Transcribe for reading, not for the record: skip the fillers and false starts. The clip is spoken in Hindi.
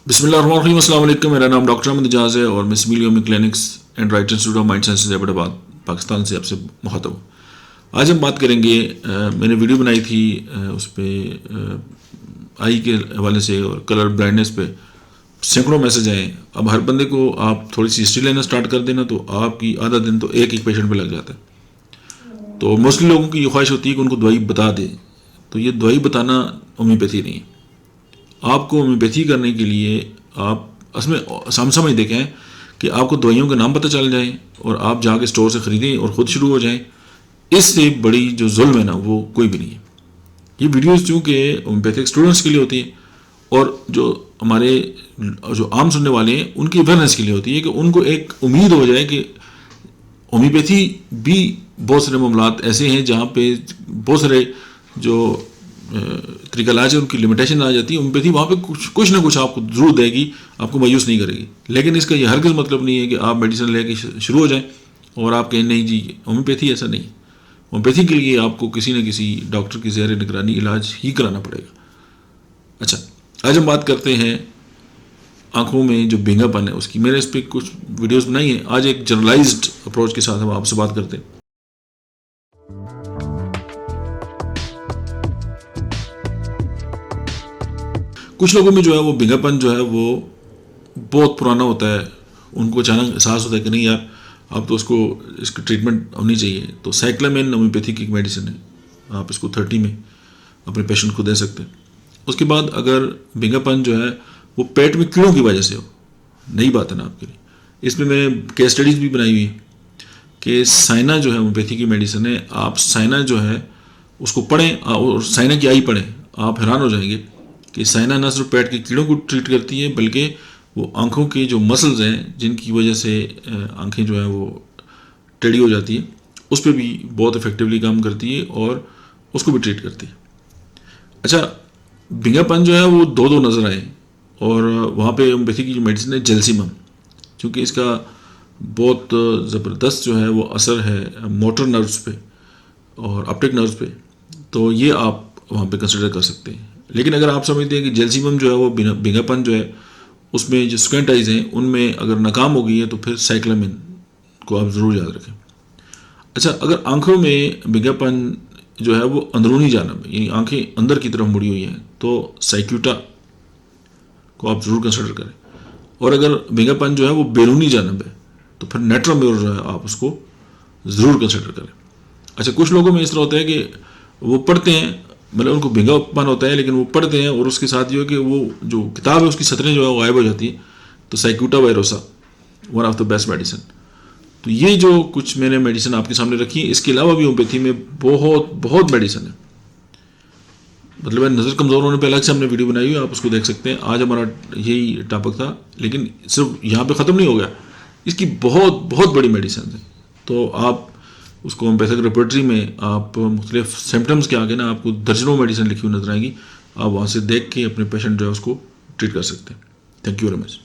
बिस्मिल्लाहिर्रहमानिर्रहीम, अस्सलाम वालेकुम। मेरा नाम डॉक्टर अहमद एजाज़ है और मैं सिमिलियोमी clinics and right institute of mind sciences Hyderabad Pakistan से आपसे मुखातब हूँ। आज हम बात करेंगे, मैंने वीडियो बनाई थी उस पर आई के हवाले से और कलर ब्लाइंडनेस पे सैकड़ों मैसेज आए। अब हर बंदे को आप थोड़ी सी हिस्ट्री लेना स्टार्ट कर देना तो आपकी आधा दिन तो एक पेशेंट पे लग जाता है। तो मोस्टली लोगों की ये ख्वाहिश होती है कि उनको दवाई बता दें, तो ये दवाई बताना होम्योपैथी नहीं है। आपको होम्योपैथी करने के लिए आप उसमें समझ देखें कि आपको दवाइयों के नाम पता चल जाए और आप जाके स्टोर से ख़रीदें और ख़ुद शुरू हो जाएं। इससे बड़ी जो जुल्म है ना वो कोई भी नहीं है। ये वीडियोस चूँकि होम्योपैथिक स्टूडेंट्स के लिए होती है और जो हमारे जो आम सुनने वाले हैं उनकी अवेयरनेस के लिए होती है कि उनको एक उम्मीद हो जाए कि होम्योपैथी भी बहुत सारे मामलात ऐसे हैं जहाँ पे बहुत सारे जो तरीका इलाज है उनकी लिमिटेशन आ जाती है। होम्योपैथी वहाँ पे कुछ ना कुछ आपको ज़रूर देगी, आपको मायूस नहीं करेगी। लेकिन इसका ये हरगिज़ मतलब नहीं है कि आप मेडिसिन लेके शुरू हो जाएं और आप कहें नहीं जी होम्योपैथी ऐसा नहीं। होम्योपैथी के लिए आपको किसी न किसी डॉक्टर की ज़ेर निगरानी इलाज ही कराना पड़ेगा। अच्छा, आज हम बात करते हैं आँखों में जो बेंगापन है उसकी। मैंने इस पर कुछ वीडियोज़ बनाई हैं। आज एक जनरलाइज्ड अप्रोच के साथ हम आपसे बात करते हैं। कुछ लोगों में जो है वो बेंगापन जो है वो बहुत पुराना होता है। उनको अचानक एहसास होता है कि नहीं यार अब तो उसको इसकी ट्रीटमेंट होनी चाहिए। तो साइक्लामेन होम्योपैथी की एक मेडिसिन है, आप इसको 30 में अपने पेशेंट को दे सकते हैं। उसके बाद अगर बेंगापन जो है वो पेट में कीड़ों की वजह से हो, नई बात है ना आपके लिए। इसमें मैंने केस स्टडीज़ भी बनाई हुई है कि साइना जो है होम्योपैथी की मेडिसिन है। आप साइना जो है उसको पढ़ें और साइना की आई पढ़ें, आप हैरान हो जाएंगे कि साइना न सिर्फ पेट के कीड़ों को ट्रीट करती है बल्कि वो आँखों के जो मसल्स हैं जिनकी वजह से आँखें जो हैं वो टेढ़ी हो जाती है उस पर भी बहुत इफेक्टिवली काम करती है और उसको भी ट्रीट करती है। अच्छा, बेंगापन जो है वो दो नज़र आए और वहाँ पे होम्योपैथी की जो मेडिसिन है जेल्सिमम, क्योंकि इसका बहुत ज़बरदस्त जो है वो असर है मोटर नर्व्स पे और ऑप्टिक नर्व्स पे, तो ये आप वहाँ पे कंसिडर कर सकते हैं। लेकिन अगर आप समझते हैं कि जेल्सिमम जो है वो बेंगापन जो है उसमें जो स्क्वेंट आइज हैं उनमें अगर नाकाम हो गई है तो फिर साइक्लामेन को आप ज़रूर याद रखें। अच्छा, अगर आंखों में बेंगापन जो है वो अंदरूनी जानब है, यानी आंखें अंदर की तरफ मुड़ी हुई हैं, तो साइक्यूटा को आप ज़रूर कंसिडर करें। और अगर बेंगापन जो है वो बैरूनी जानब है तो फिर नेट्रोम्योर जो है आप उसको ज़रूर कंसिडर करें। अच्छा, कुछ लोगों में इस तरह होता है कि वो पढ़ते हैं, मतलब उनको बेंगापन होता है लेकिन वो पढ़ते हैं और उसके साथ ये है कि वो जो किताब है उसकी सतरें जो है वो गायब हो जाती है। तो cicuta virosa one of the best medicine. तो ये जो कुछ मैंने मेडिसिन आपके सामने रखी है, इसके अलावा भी होम्योपैथी में बहुत मेडिसिन है। मतलब नज़र कमज़ोर होने पर अलग से हमने वीडियो बनाई हुई है, आप उसको देख सकते हैं। आज हमारा यही टॉपिक था, लेकिन सिर्फ यहाँ पे ख़त्म नहीं हो गया, इसकी बहुत बड़ी मेडिसिन है। तो आप उसको होम्योपैथिक रेपर्टरी में आप मुख्तलिफ सिम्टम्स के आगे ना आपको दर्जनों मेडिसिन लिखी हुई नजर आएंगी। आप वहाँ से देख के अपने पेशेंट जो है उसको ट्रीट कर सकते हैं। Thank you very much.